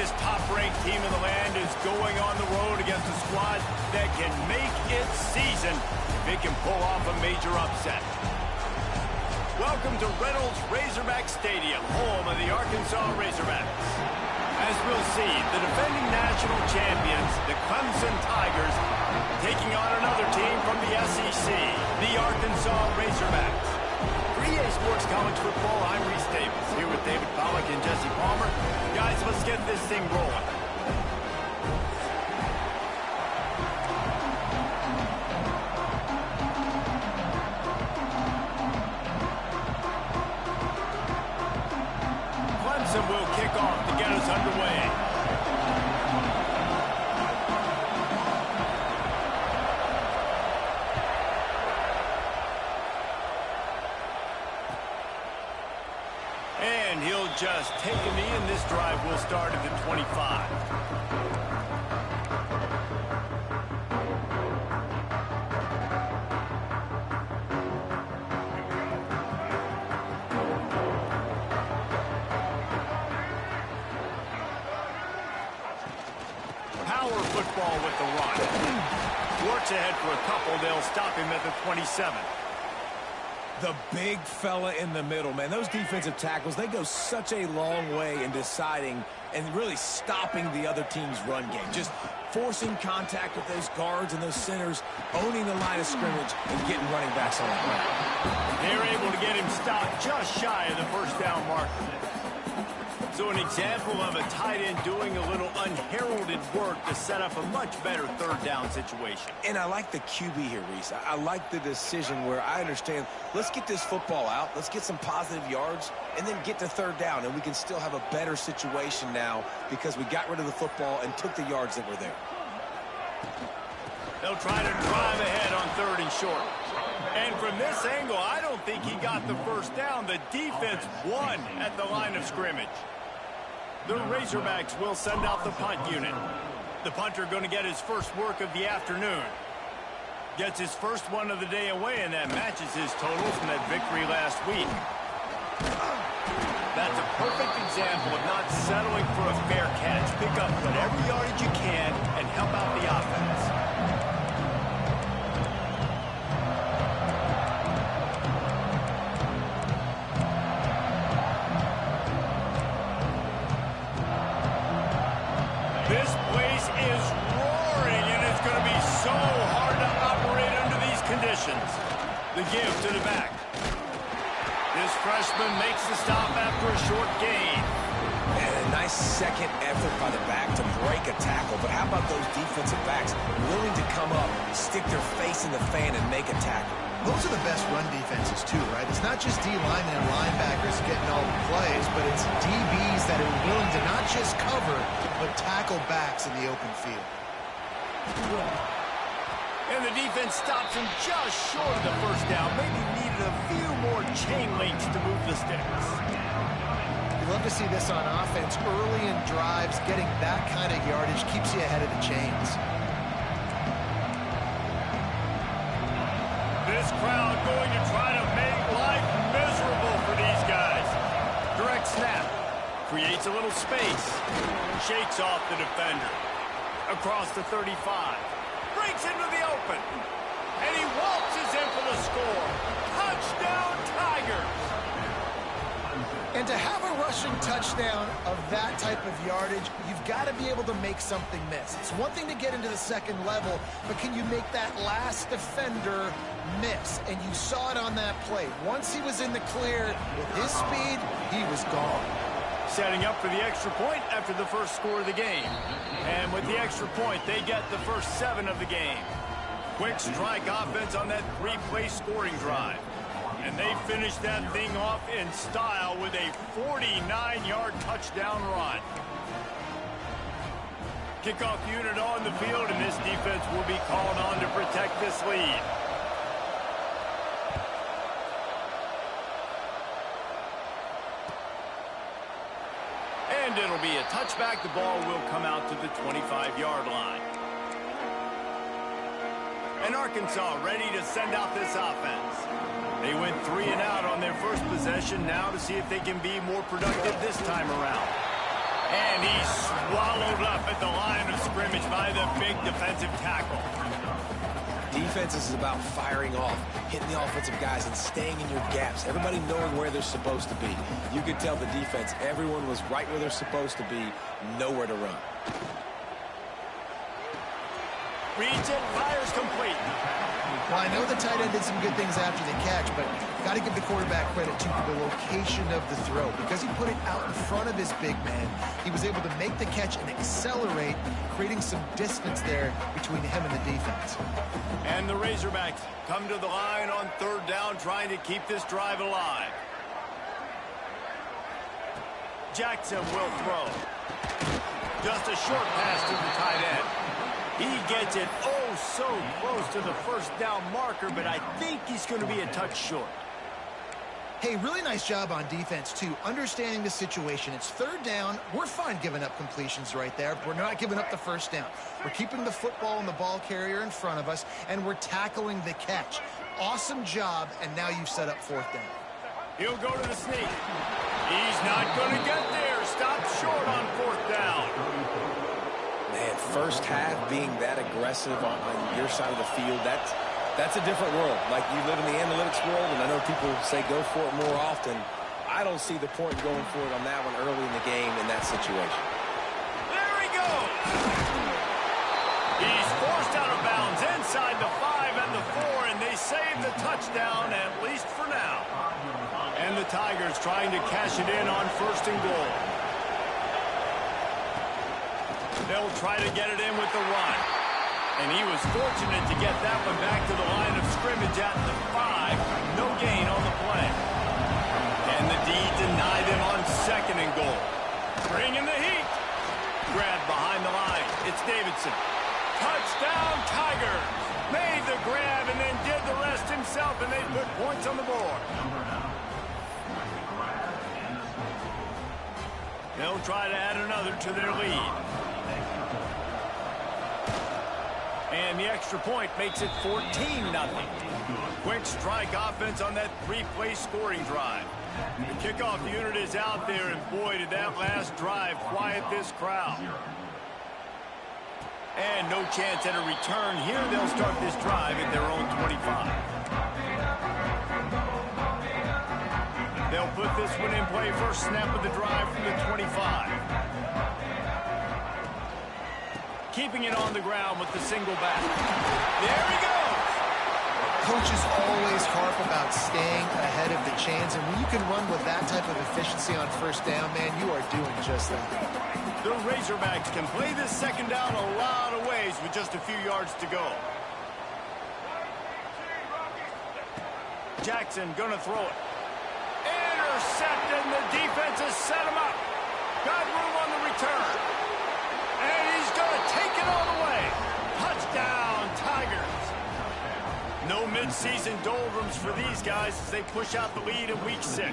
This top-ranked team in the land is going on the road against a squad that can make its season if it can pull off a major upset. Welcome to Reynolds Razorback Stadium, home of the Arkansas Razorbacks. As we'll see, the defending national champions, the Clemson Tigers, taking on another team from the SEC, the Arkansas Razorbacks. For EA Sports College Football, I'm Reese Davis, here with David Pollack and Jesse Palmer. Guys, let's get this thing rolling. Clemson will kick off to get us underway. And he'll just take a knee, and this drive will start at the 25. Power football with the run. Works ahead for a couple. They'll stop him at the 27. The big fella in the middle, man. Those defensive tackles, they go such a long way in deciding and really stopping the other team's run game. Just forcing contact with those guards and those centers, owning the line of scrimmage, and getting running backs on the ground. They're able to get him stopped just shy of the first down marker. So an example of a tight end doing a little unheralded work to set up a much better third down situation. And I like the QB here, Reese. I like the decision where I understand, let's get this football out, let's get some positive yards, and then get to third down, and we can still have a better situation now because we got rid of the football and took the yards that were there. They'll try to drive ahead on third and short. And from this angle, I don't think he got the first down. The defense won at the line of scrimmage. The Razorbacks will send out the punt unit. The punter going to get his first work of the afternoon. Gets his first one of the day away, and that matches his total from that victory last week. That's a perfect example of not settling for a fair catch. Pick up whatever yardage you can and help out the offense. This place is roaring, and it's going to be so hard to operate under these conditions. The give to the back. This freshman makes the stop after a short gain. And a nice second effort by the back to break a tackle. But how about those defensive backs willing to come up, stick their face in the fan, and make a tackle? Those are the best run defenses, too, right? It's not just D-linemen and linebackers getting all the plays, but it's DBs that are willing to not just cover, but tackle backs in the open field. And the defense stops him just short of the first down. Maybe needed a few more chain links to move the sticks. You love to see this on offense. Early in drives, getting that kind of yardage keeps you ahead of the chains. This crowd going to try to make life miserable for these guys. Direct snap. Creates a little space. Shakes off the defender. Across the 35. Breaks into the open. And he waltzes in for the score. Touchdown, Tigers! And to have a rushing touchdown of that type of yardage, you've got to be able to make something miss. It's one thing to get into the second level, but can you make that last defender miss? And you saw it on that play. Once he was in the clear, with his speed, he was gone. Setting up for the extra point after the first score of the game. And with the extra point, they get the first 7 of the game. Quick strike offense on that 3-play scoring drive. And they finish that thing off in style with a 49-yard touchdown run. Kickoff unit on the field, and this defense will be called on to protect this lead. And it'll be a touchback. The ball will come out to the 25-yard line. And Arkansas ready to send out this offense. They went 3 and out on their first possession, now to see if they can be more productive this time around. And he Swallowed up at the line of scrimmage by the big defensive tackle. Defense is about firing off, hitting the offensive guys, and staying in your gaps. Everybody knowing where they're supposed to be. You could tell the defense, everyone was right where they're supposed to be, nowhere to run. Reads it, fires complete. Well, I know the tight end did some good things after the catch, but got to give the quarterback credit, too, for the location of the throw. Because he put it out in front of his big man, he was able to make the catch and accelerate, creating some distance there between him and the defense. And the Razorbacks come to the line on third down, trying to keep this drive alive. Jackson will throw. Just a short pass to the tight end. He gets it oh so close to the first down marker, but I think he's going to be a touch short. Hey, really nice job on defense, too, understanding the situation. It's third down. We're fine giving up completions right there. We're not giving up the first down. We're keeping the football and the ball carrier in front of us, and we're tackling the catch. Awesome job, and now you've set up fourth down. He'll go to the sneak. He's not going to get there. Stopped short on fourth down. Man, first half being that aggressive on your side of the field, that's a different world. Like, you live in the analytics world, and I know people say go for it more often. I don't see the point going for it on that one early in the game in that situation. There he goes. He's forced out of bounds inside the 5 and the 4, and they save the touchdown, at least for now. And the Tigers trying to cash it in on first and goal. They'll try to get it in with the run. And he was fortunate to get that one back to the line of scrimmage at the 5. No gain on the play. And the D denied him on second and goal. Bringing the heat. Grab behind the line. It's Davidson. Touchdown, Tigers. Made the grab and then did the rest himself, and they put points on the board. They'll try to add another to their lead. And the extra point makes it 14-0. Quick strike offense on that three-play scoring drive. The kickoff unit is out there, and boy, did that last drive quiet this crowd. And no chance at a return here. They'll start this drive at their own 25. They'll put this one in play. First snap of the drive from the 25. Keeping it on the ground with the single back. There he goes. Coaches always harp about staying ahead of the chains, and when you can run with that type of efficiency on first down, man, you are doing just that. The Razorbacks can play this second down a lot of ways with just a few yards to go. Jackson gonna throw it. Intercepted, and the defense has set him up. Got room on the return. And he's going to take it all the way. Touchdown, Tigers. No midseason doldrums for these guys as they push out the lead in week 6.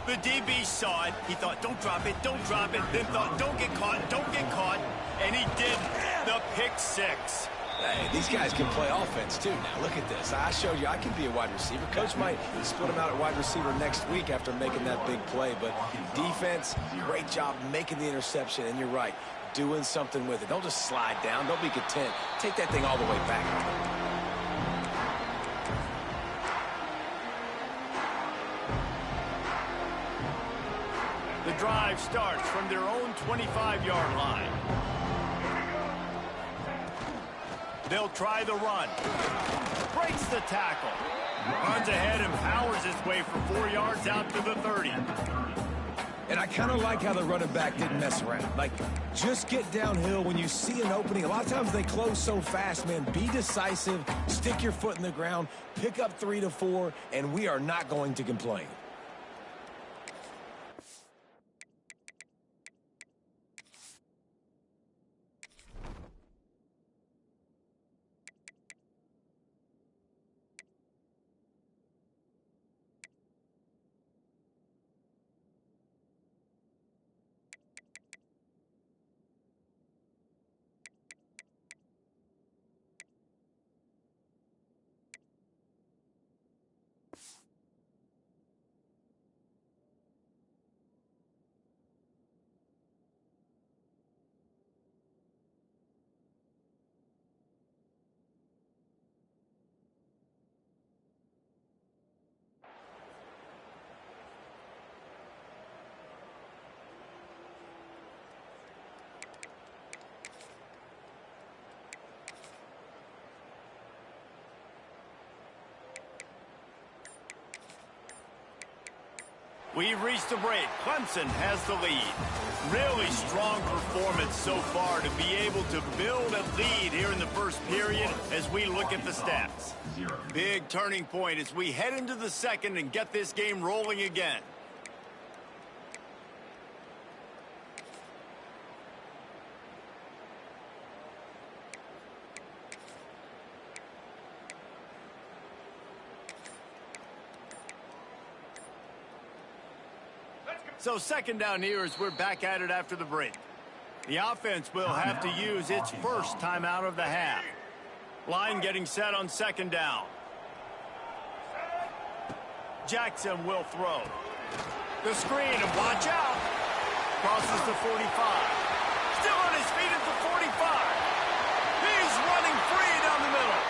The DB saw it. He thought, don't drop it, then thought, don't get caught, and he did the pick 6. Hey, these guys can play offense, too. Now, look at this. I showed you I can be a wide receiver. Coach might split him out at wide receiver next week after making that big play. But defense, great job making the interception. And you're right, doing something with it. Don't just slide down. Don't be content. Take that thing all the way back. The drive starts from their own 25-yard line. They'll try the run. Breaks the tackle. Runs ahead and powers his way for 4 yards out to the 30. And I kind of like how the running back didn't mess around. Like, just get downhill when you see an opening. A lot of times they close so fast, man. Be decisive. Stick your foot in the ground. Pick up 3 to 4, and we are not going to complain. We've reached the break. Clemson has the lead. Really strong performance so far to be able to build a lead here in the first period as we look at the stats. Big turning point as we head into the second and get this game rolling again. So second down here as we're back at it after the break. The offense will have to use its first timeout of the half. Line getting set on second down. Jackson will throw. The screen, and watch out. Crosses the 45. Still on his feet at the 45. He's running free down the middle.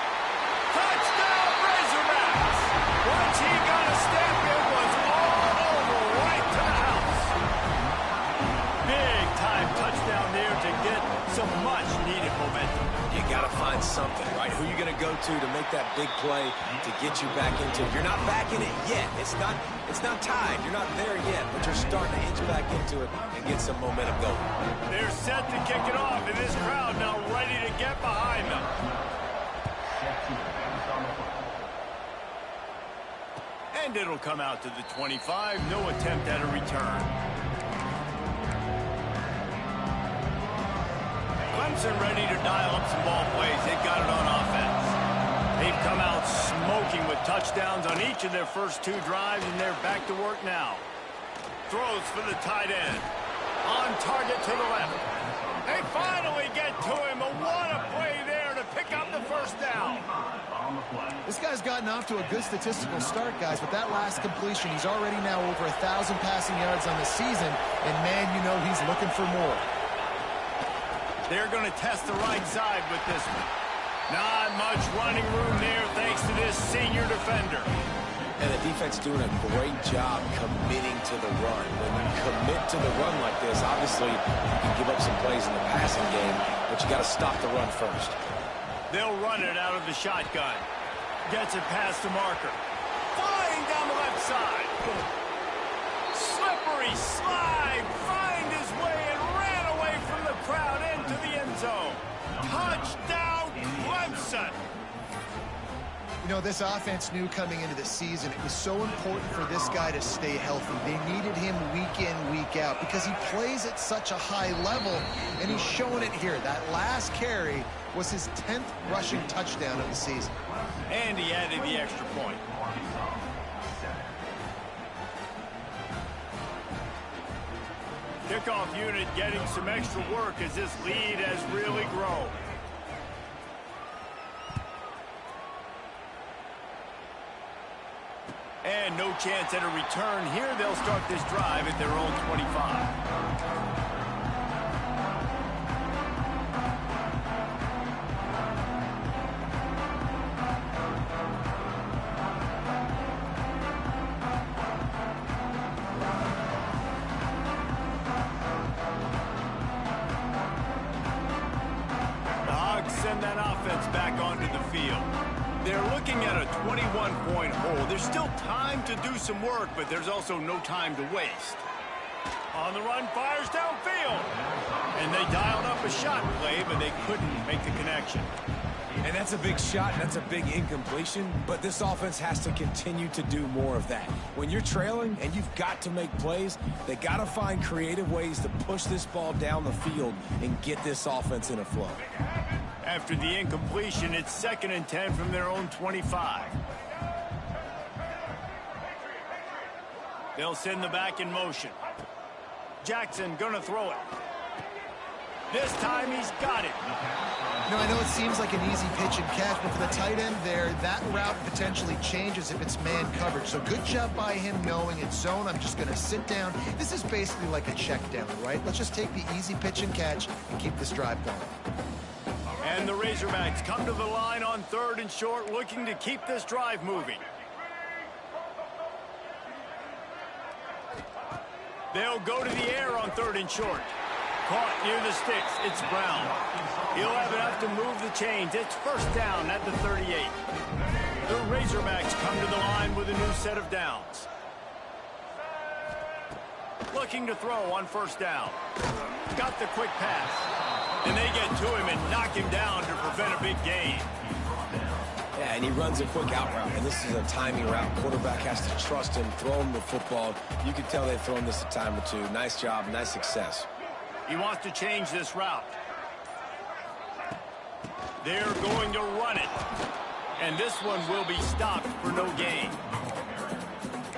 Touchdown, Razorbacks. Once he got a step, it was all over right to the house. Big time touchdown there to get some much needed momentum. You got to find something, right? Who are you going to go to make that big play to get you back into it? You're not back in it yet. It's not tied. You're not there yet, but you're starting to inch back into it and get some momentum going. They're set to kick it off, and this crowd now ready to get behind them. And it'll come out to the 25. No attempt at a return. Clemson ready to dial up some ball plays. They've got it on offense. They've come out smoking with touchdowns on each of their first two drives, and they're back to work now. Throws for the tight end. On target to the left. They finally get to him. What a play there to pick up the first down. This guy's gotten off to a good statistical start, guys, but that last completion, he's already now over 1,000 passing yards on the season, and man, you know he's looking for more. They're going to test the right side with this one. Not much running room there thanks to this senior defender. And the defense doing a great job committing to the run. When you commit to the run like this, obviously you can give up some plays in the passing game, but you got to stop the run first. They'll run it out of the shotgun. Gets it past the marker. Flying down the left side. Slippery slide. Find his way and ran away from the crowd into the end zone. Touchdown, Clemson. You know, this offense knew coming into the season it was so important for this guy to stay healthy. They needed him week in, week out because he plays at such a high level, and he's showing it here. That last carry was his 10th rushing touchdown of the season. And he added the extra point. Kickoff unit getting some extra work as this lead has really grown. And no chance at a return here. They'll start this drive at their own 25. Send that offense back onto the field. They're looking at a 21-point hole. There's still time to do some work, but there's also no time to waste. On the run, fires downfield. And they dialed up a shot play, but they couldn't make the connection. And that's a big shot, and that's a big incompletion, but this offense has to continue to do more of that. When you're trailing and you've got to make plays, they got to find creative ways to push this ball down the field and get this offense in a flow. After the incompletion, it's 2nd and 10 from their own 25. They'll send the back in motion. Jackson gonna throw it. This time he's got it. You know, I know it seems like an easy pitch and catch, but for the tight end there, that route potentially changes if it's man coverage. So good job by him knowing it's zone. I'm just going to sit down. This is basically like a check down, right? Let's just take the easy pitch and catch and keep this drive going. And the Razorbacks come to the line on 3rd and short, looking to keep this drive moving. They'll go to the air on 3rd and short. Caught near the sticks. It's Brown. He'll have enough to move the chains. It's 1st down at the 38. The Razorbacks come to the line with a new set of downs. looking to throw on first down. Got the quick pass. And they get to him and knock him down to prevent a big gain. Yeah, and he runs a quick out route, and this is a timing route. Quarterback has to trust him, throw him the football. You can tell they've thrown this a time or two. Nice job, nice success. He wants to change this route. They're going to run it. And this one will be stopped for no gain.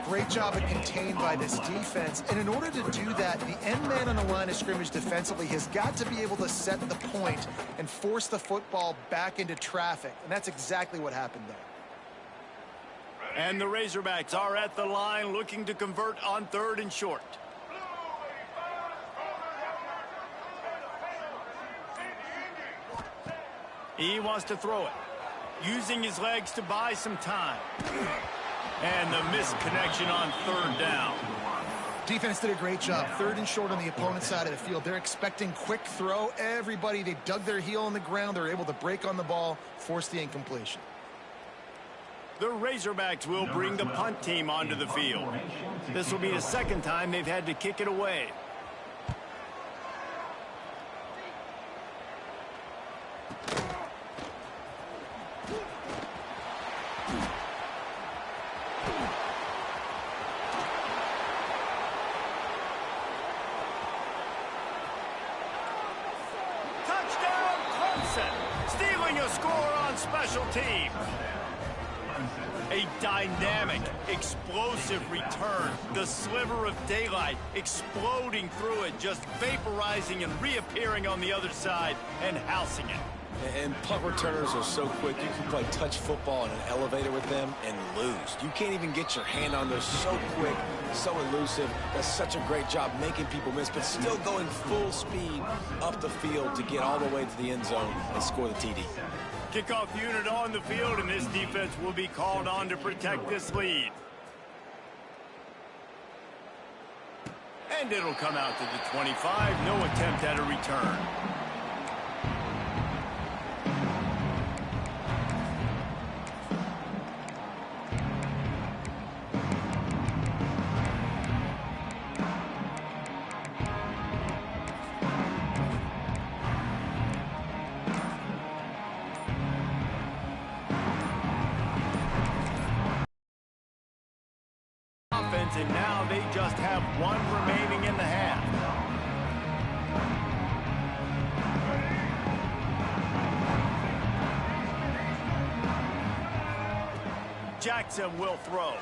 Great job of contained by this defense. And in order to do that, the end man on the line of scrimmage defensively has got to be able to set the point and force the football back into traffic. And that's exactly what happened there. And the Razorbacks are at the line looking to convert on 3rd and short. He wants to throw it, using his legs to buy some time. And the misconnection on 3rd down. Defense did a great job. 3rd and short on the opponent's side of the field. They're expecting quick throw. Everybody, they dug their heel on the ground. They're able to break on the ball, force the incompletion. The Razorbacks will bring the punt team onto the field. This will be the second time they've had to kick it away. Stealing a score on special teams. A dynamic, explosive return. The sliver of daylight exploding through it, just vaporizing and reappearing on the other side and housing it. And punt returners are so quick. You can play touch football in an elevator with them and lose. You can't even get your hand on those. So quick, so elusive. Does such a great job making people miss, but still going full speed up the field to get all the way to the end zone and score the TD. Kickoff unit on the field, and this defense will be called on to protect this lead. And it'll come out to the 25. No attempt at a return. And now they just have one remaining in the half. Jackson will throw.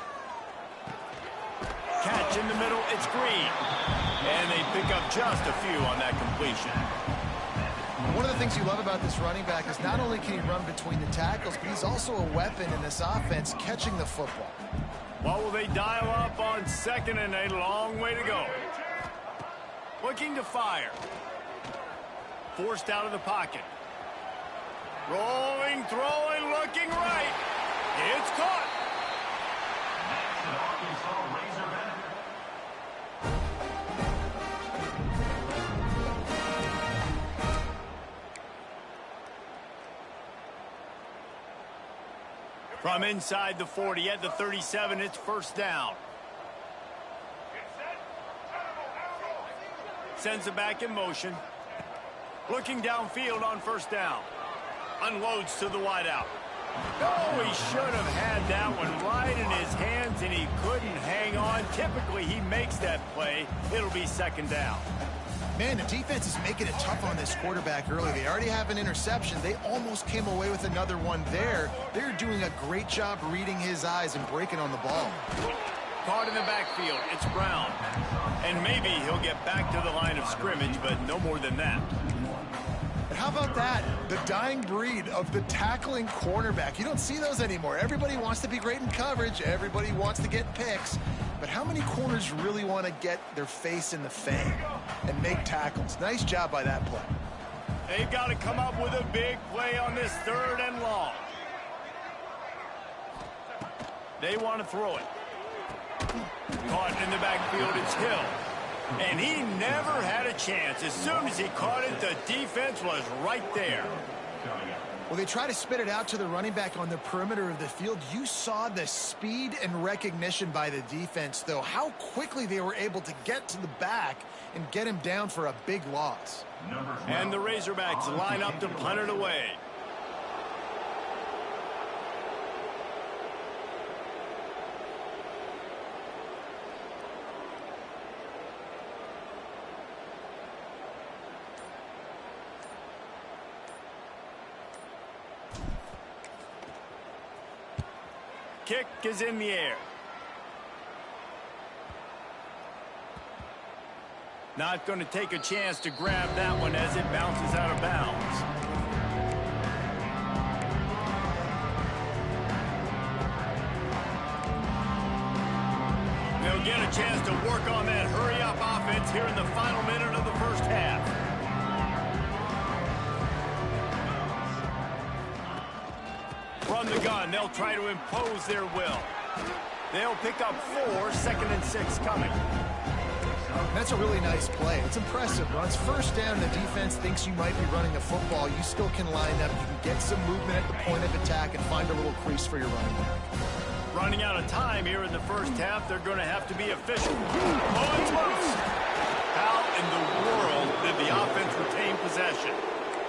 Catch in the middle, it's Green. And they pick up just a few on that completion. One of the things you love about this running back is not only can he run between the tackles, but he's also a weapon in this offense catching the football. What will they dial up on 2nd and a long way to go? Looking to fire. Forced out of the pocket. Rolling, throwing, looking right. It's caught. From inside the 40 at the 37, it's first down. Sends it back in motion. Looking downfield on first down. Unloads to the wideout. Oh, he should have had that one right in his hands, and he couldn't hang on. Typically, he makes that play. It'll be second down. Man, the defense is making it tough on this quarterback early. They already have an interception. They almost came away with another one there. They're doing a great job reading his eyes and breaking on the ball. Caught in the backfield. It's Brown. And maybe he'll get back to the line of scrimmage, but no more than that. But how about that? The dying breed of the tackling cornerback. You don't see those anymore. Everybody wants to be great in coverage. Everybody wants to get picks. But how many corners really want to get their face in the fang and make tackles? Nice job by that play. They've got to come up with a big play on this 3rd and long. They want to throw it. Caught in the backfield, it's Hill. And he never had a chance. As soon as he caught it, the defense was right there. Well, they try to spit it out to the running back on the perimeter of the field. You saw the speed and recognition by the defense, though, how quickly they were able to get to the back and get him down for a big loss. And the Razorbacks line up to punt it away. Kick is in the air. Not going to take a chance to grab that one as it bounces out of bounds. They'll get a chance to work on that hurry-up offense here in the final minute of the first half. From the gun, they'll try to impose their will. They'll pick up 4, 2nd and 6 coming. That's a really nice play. It's impressive. When it's first down, the defense thinks you might be running the football. You still can line up. You can get some movement at the point of attack and find a little crease for your running back. Running out of time here in the first half. They're going to have to be efficient. Oh, it's loose. How in the world did the offense retain possession?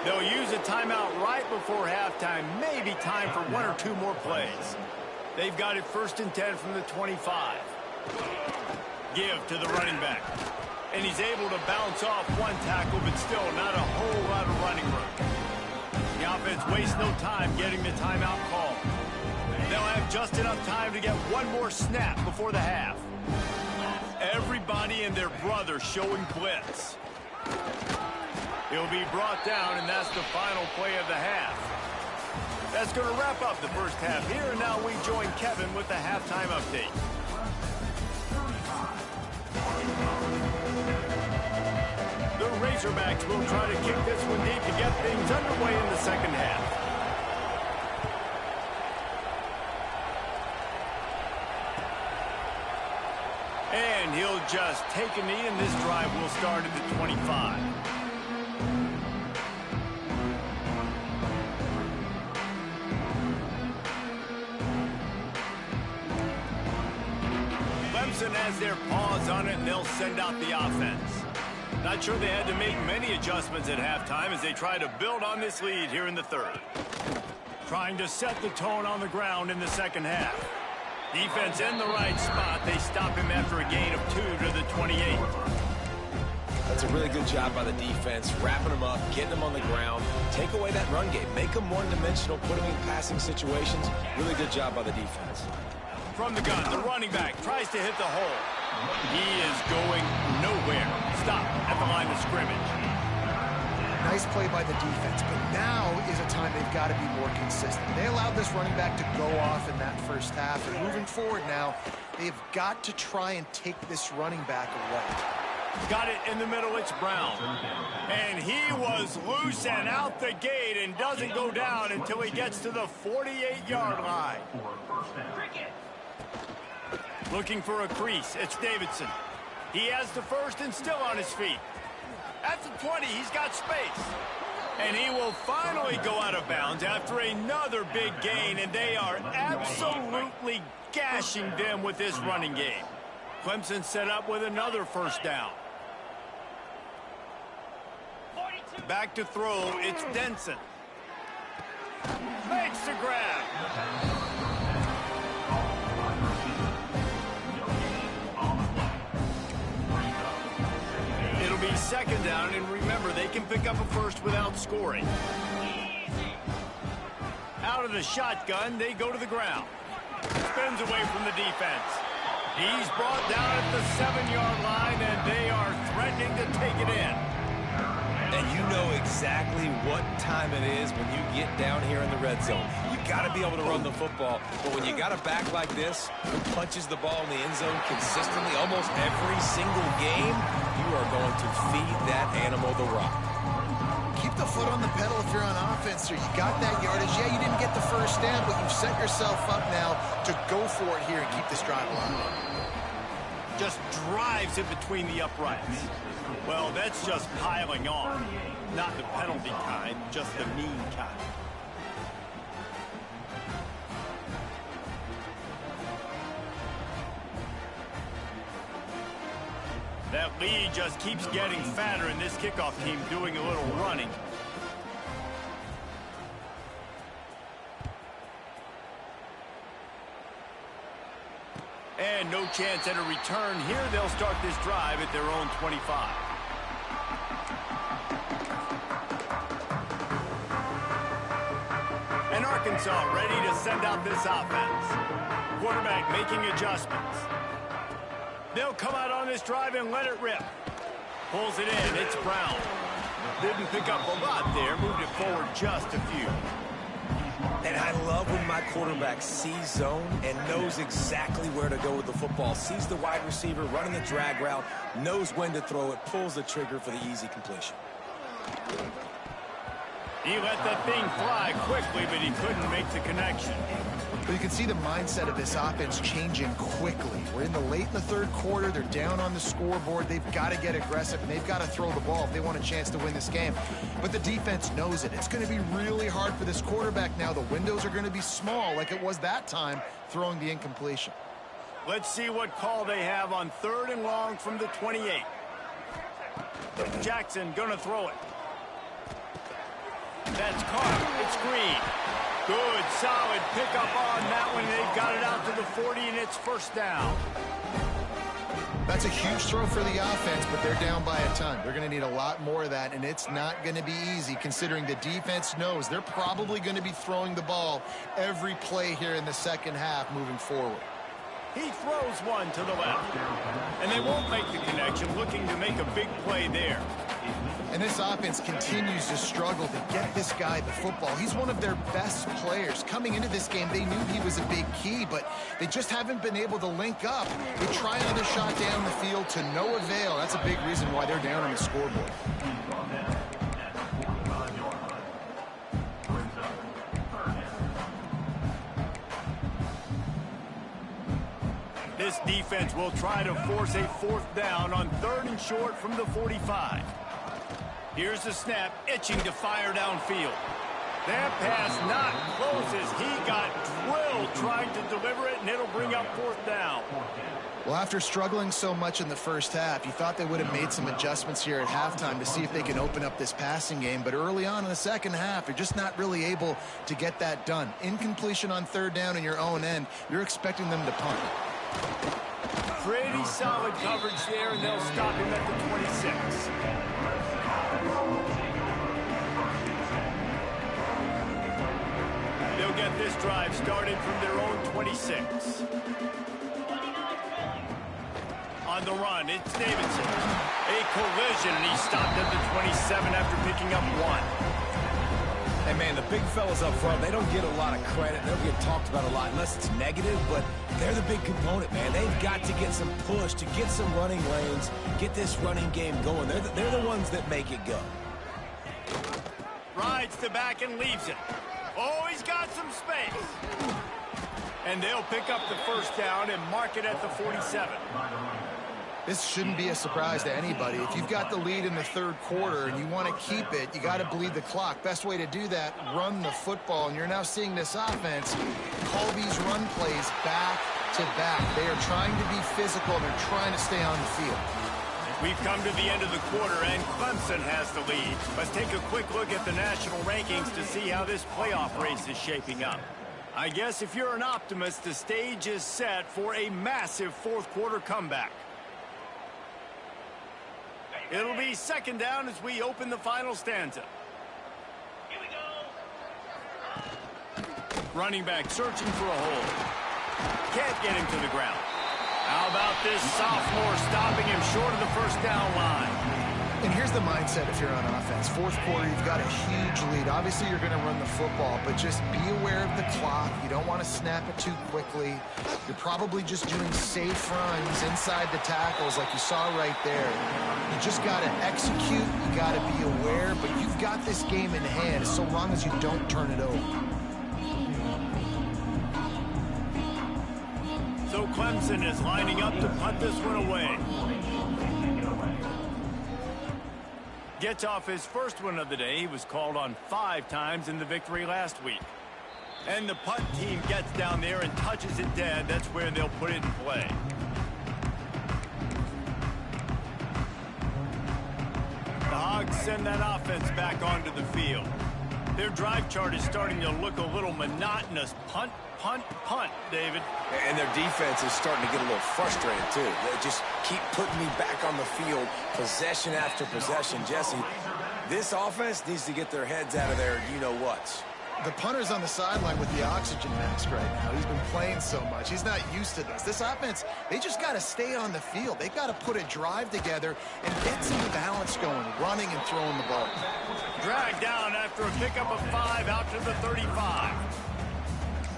They'll use a timeout right before halftime. Maybe time for 1 or 2 more plays. They've got it 1st and 10 from the 25. Give to the running back. And he's able to bounce off 1 tackle, but still not a whole lot of running room. The offense wastes no time getting the timeout call. They'll have just enough time to get 1 more snap before the half. Everybody and their brother showing blitz. He'll be brought down, and that's the final play of the half. That's going to wrap up the first half here, and now we join Kevin with the halftime update. The Razorbacks will try to kick this one deep to get things underway in the second half. And he'll just take a knee, and this drive will start at the 25. Clemson has their paws on it, and they'll send out the offense. Not sure they had to make many adjustments at halftime as they try to build on this lead here in the third. Trying to set the tone on the ground in the second half. Defense in the right spot. They stop him after a gain of 2 to the 28. That's a really good job by the defense, wrapping them up, getting them on the ground. Take away that run game. Make them one-dimensional, put them in passing situations. Really good job by the defense. From the gun, the running back tries to hit the hole. He is going nowhere. Stop at the line of scrimmage. Nice play by the defense, but now is a time they've got to be more consistent. They allowed this running back to go off in that first half, and moving forward now, they've got to try and take this running back away. Got it in the middle, it's Brown. And he was loose and out the gate and doesn't go down until he gets to the 48-yard line. Looking for a crease, it's Davidson. He has the first and still on his feet. At the 20, he's got space. And he will finally go out of bounds after another big gain, and they are absolutely gashing them with this running game. Clemson set up with another first down. Back to throw, it's Denson. Makes the grab. It'll be second down, and remember, they can pick up a first without scoring. Out of the shotgun, they go to the ground. Spins away from the defense. He's brought down at the 7-yard line, and they are threatening to take it in. And you know exactly what time it is when you get down here in the red zone. You got to be able to run the football, but when you got a back like this who punches the ball in the end zone consistently almost every single game, you are going to feed that animal the rock. Keep the foot on the pedal if you're on offense, or you got that yardage. Yeah, you didn't get the first down, but you've set yourself up now to go for it here and keep this drive alive. Just drives it between the uprights. Well, that's just piling on. Not the penalty kind, just the mean kind. That lead just keeps getting fatter, and this kickoff team doing a little running. And no chance at a return here. They'll start this drive at their own 25. And Arkansas ready to send out this offense. Quarterback making adjustments. They'll come out on this drive and let it rip. Pulls it in. It's Brown. Didn't pick up a lot there. Moved it forward just a few. And I love when my quarterback sees zone and knows exactly where to go with the football. Sees the wide receiver running the drag route, knows when to throw it, pulls the trigger for the easy completion. He let that thing fly quickly, but he couldn't make the connection. But you can see the mindset of this offense changing quickly. We're late in the third quarter. They're down on the scoreboard. They've got to get aggressive, and they've got to throw the ball if they want a chance to win this game. But the defense knows it. It's going to be really hard for this quarterback now. The windows are going to be small like it was that time throwing the incompletion. Let's see what call they have on 3rd and long from the 28. Jackson going to throw it. That's caught. It's Green. Good, solid pickup on that one. They've got it out to the 40, and it's first down. That's a huge throw for the offense, but they're down by a ton. They're going to need a lot more of that, and it's not going to be easy considering the defense knows they're probably going to be throwing the ball every play here in the second half moving forward. He throws one to the left, and they won't make the connection, looking to make a big play there. And this offense continues to struggle to get this guy the football. He's one of their best players. Coming into this game, they knew he was a big key, but they just haven't been able to link up. They try another shot down the field to no avail. That's a big reason why they're down on the scoreboard. This defense will try to force a 4th down on 3rd and short from the 45. Here's the snap, itching to fire downfield. That pass not close as he got drilled trying to deliver it, and it'll bring up 4th down. Well, after struggling so much in the first half, you thought they would have made some adjustments here at halftime to see if they can open up this passing game. But early on in the second half, you're just not really able to get that done. Incompletion on 3rd down in your own end, you're expecting them to punt. Pretty solid coverage there, and they'll stop him at the 26. They'll get this drive started from their own 26. On the run, it's Davidson. A collision, and he stopped at the 27 after picking up 1. And, man, the big fellas up front, they don't get a lot of credit. They don't get talked about a lot unless it's negative, but they're the big component, man. They've got to get some push, to get some running lanes, get this running game going. They're the ones that make it go. Rides the back and leaves it. Oh, he's got some space. And they'll pick up the 1st down and mark it at the 47. This shouldn't be a surprise to anybody. If you've got the lead in the 3rd quarter and you want to keep it, you got to bleed the clock. Best way to do that, run the football. And you're now seeing this offense call these run plays back to back. They are trying to be physical, and they're trying to stay on the field. We've come to the end of the quarter, and Clemson has the lead. Let's take a quick look at the national rankings to see how this playoff race is shaping up. I guess if you're an optimist, the stage is set for a massive 4th quarter comeback. It'll be 2nd down as we open the final stanza. Here we go. Running back searching for a hole. Can't get him to the ground. How about this sophomore stopping him short of the 1st down line? And here's the mindset if you're on offense. 4th quarter, you've got a huge lead. Obviously, you're going to run the football, but just be aware of the clock. You don't want to snap it too quickly. You're probably just doing safe runs inside the tackles like you saw right there. You just got to execute. You got to be aware, but you've got this game in hand so long as you don't turn it over. So Clemson is lining up to punt this one away. Gets off his first one of the day. He was called on 5 times in the victory last week. And the punt team gets down there and touches it dead. That's where they'll put it in play. Bucs send that offense back onto the field. Their drive chart is starting to look a little monotonous. Punt, punt, punt, David. And their defense is starting to get a little frustrated, too. They just keep putting me back on the field, possession after possession. Jesse, this offense needs to get their heads out of their you-know-whats. The punter's on the sideline with the oxygen mask right now. He's been playing so much. He's not used to this. This offense, they just got to stay on the field. They've got to put a drive together and get some balance going, running and throwing the ball. Dragged down after a pickup of 5 out to the 35.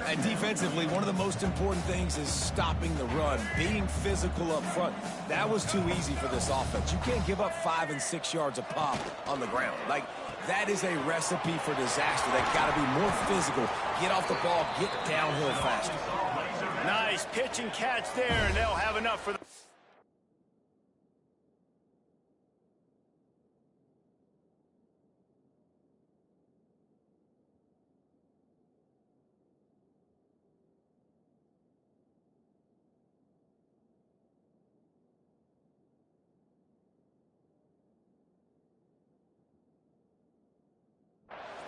And defensively, one of the most important things is stopping the run, being physical up front. That was too easy for this offense. You can't give up 5 and 6 yards a pop on the ground. Like, that is a recipe for disaster. They've got to be more physical, get off the ball, get downhill faster. Nice pitch and catch there, and they'll have enough for the...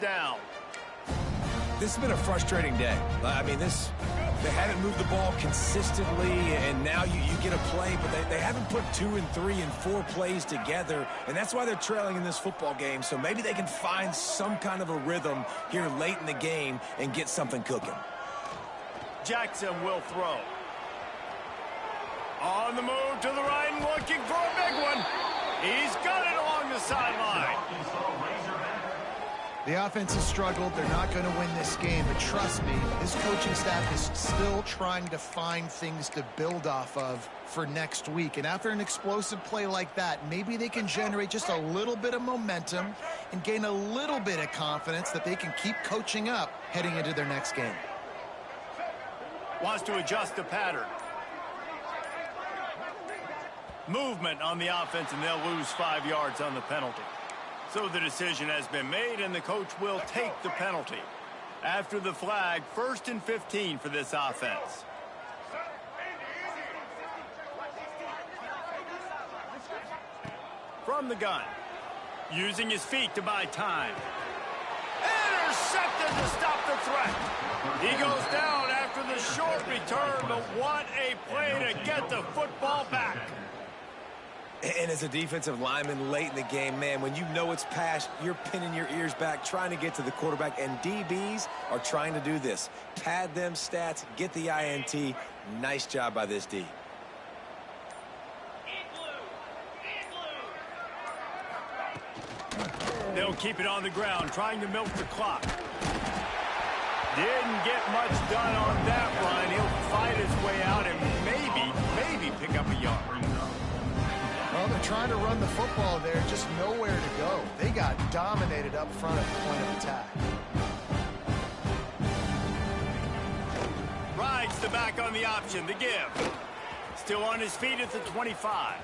down. This has been a frustrating day. I mean, they haven't moved the ball consistently, and now you get a play, but they haven't put 2 and 3 and 4 plays together, and that's why they're trailing in this football game. So maybe they can find some kind of a rhythm here late in the game and get something cooking. Jackson will throw. On the move to the right and looking for a big one. He's got it along the sideline. The offense has struggled. They're not going to win this game, but trust me, this coaching staff is still trying to find things to build off of for next week. And after an explosive play like that, maybe they can generate just a little bit of momentum and gain a little bit of confidence that they can keep coaching up heading into their next game. Wants to adjust the pattern. Movement on the offense, and they'll lose 5 yards on the penalty. So the decision has been made, and the coach will take the penalty. After the flag, 1st and 15 for this offense. From the gun. Using his feet to buy time. Intercepted to stop the threat. He goes down after the short return, but what a play to get the football back. And as a defensive lineman late in the game, man, when you know it's past, you're pinning your ears back, trying to get to the quarterback, and DBs are trying to do this. Pad them stats, get the INT. Nice job by this D. They'll keep it on the ground, trying to milk the clock. Didn't get much done on that run. He'll fight his way out and maybe pick up a yard. Well, they're trying to run the football there, just nowhere to go. They got dominated up front at the point of attack. Rides the back on the option, the give. Still on his feet at the 25.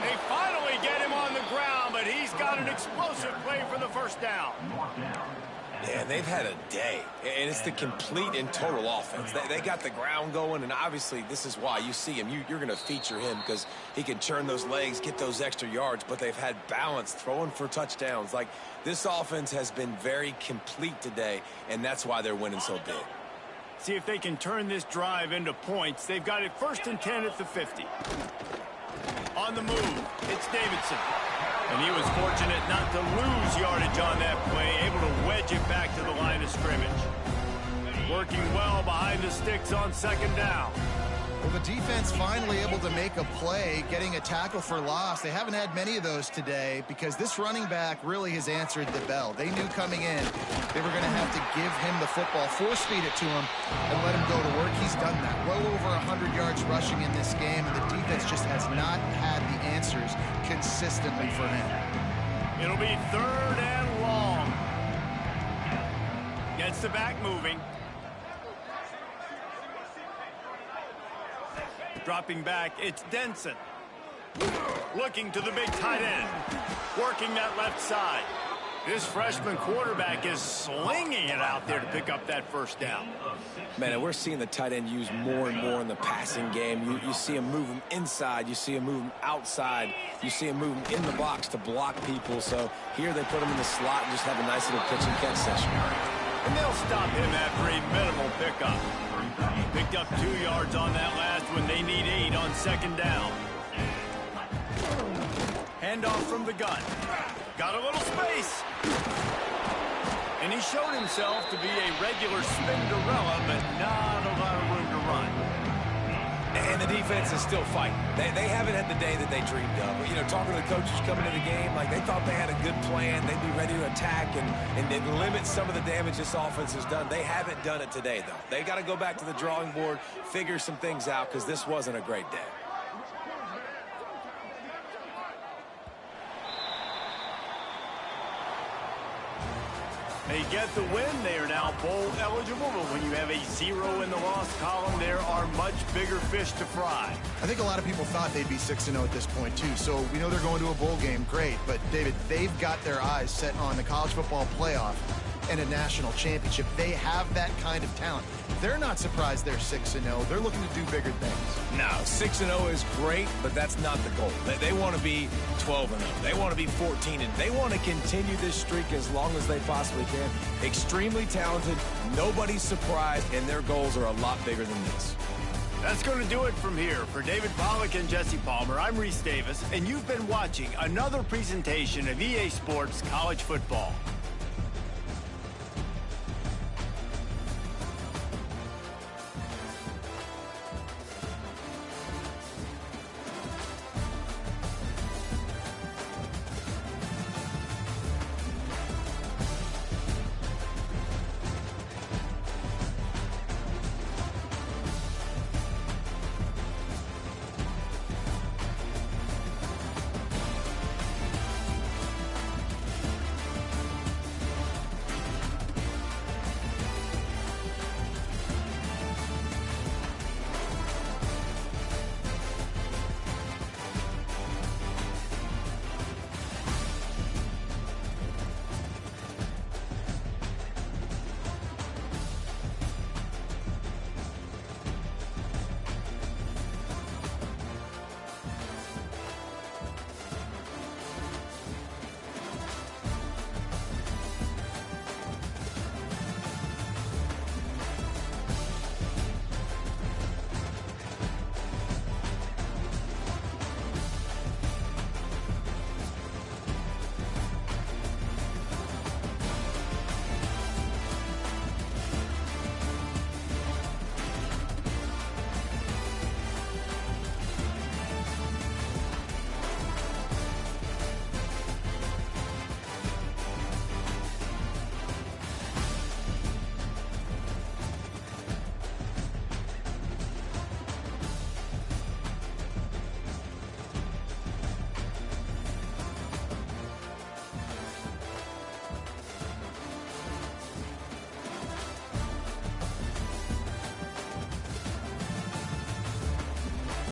They finally get him on the ground, but he's got an explosive play for the first down. Yeah, they've had a day, and it's the complete and total offense. They got the ground going, and obviously this is why you see him. You're going to feature him because he can turn those legs, get those extra yards, but they've had balance, throwing for touchdowns. Like, this offense has been very complete today, and that's why they're winning so big. See if they can turn this drive into points. They've got it 1st and 10 at the 50. On the move, it's Davidson. And he was fortunate not to lose yardage on that play, able to wedge it back to the line of scrimmage. Working well behind the sticks on 2nd down. Well, the defense finally able to make a play, getting a tackle for loss. They haven't had many of those today because this running back really has answered the bell. They knew coming in they were going to have to give him the football, force-feed it to him, and let him go to work. He's done that. Well over 100 yards rushing in this game, and the defense just has not had the answers consistently for him. It'll be 3rd and long. Gets the back moving. Dropping back, it's Denson. Looking to the big tight end. Working that left side. This freshman quarterback is slinging it out there to pick up that first down. Man, and we're seeing the tight end used more and more in the passing game. You see him move him inside. You see him move him outside. You see him move him in the box to block people. So here they put him in the slot and just have a nice little pitch and catch session. And they'll stop him after a minimal pickup. Picked up 2 yards on that last one. They need 8 on second down. Handoff from the gun. Got a little space. And he showed himself to be a regular Spinderella, but not a lot of room to run. And the defense is still fighting. They haven't had the day that they dreamed of. You know, talking to the coaches coming into the game, like they thought they had a good plan. They'd be ready to attack and limit some of the damage this offense has done. They haven't done it today, though. They got to go back to the drawing board, figure some things out, because this wasn't a great day. They get the win. They are now bowl eligible, but when you have a 0 in the loss column, there are much bigger fish to fry. I think a lot of people thought they'd be 6-0 at this point, too. So we know they're going to a bowl game. Great. But, David, they've got their eyes set on the college football playoff and a national championship. They have that kind of talent. They're not surprised they're 6-0. They're looking to do bigger things. No, 6-0 is great, but that's not the goal. They want to be 12-0. They want to be 14-0. They want to continue this streak as long as they possibly can. Extremely talented, nobody's surprised, and their goals are a lot bigger than this. That's going to do it from here. For David Pollack and Jesse Palmer, I'm Reese Davis, and you've been watching another presentation of EA Sports College Football.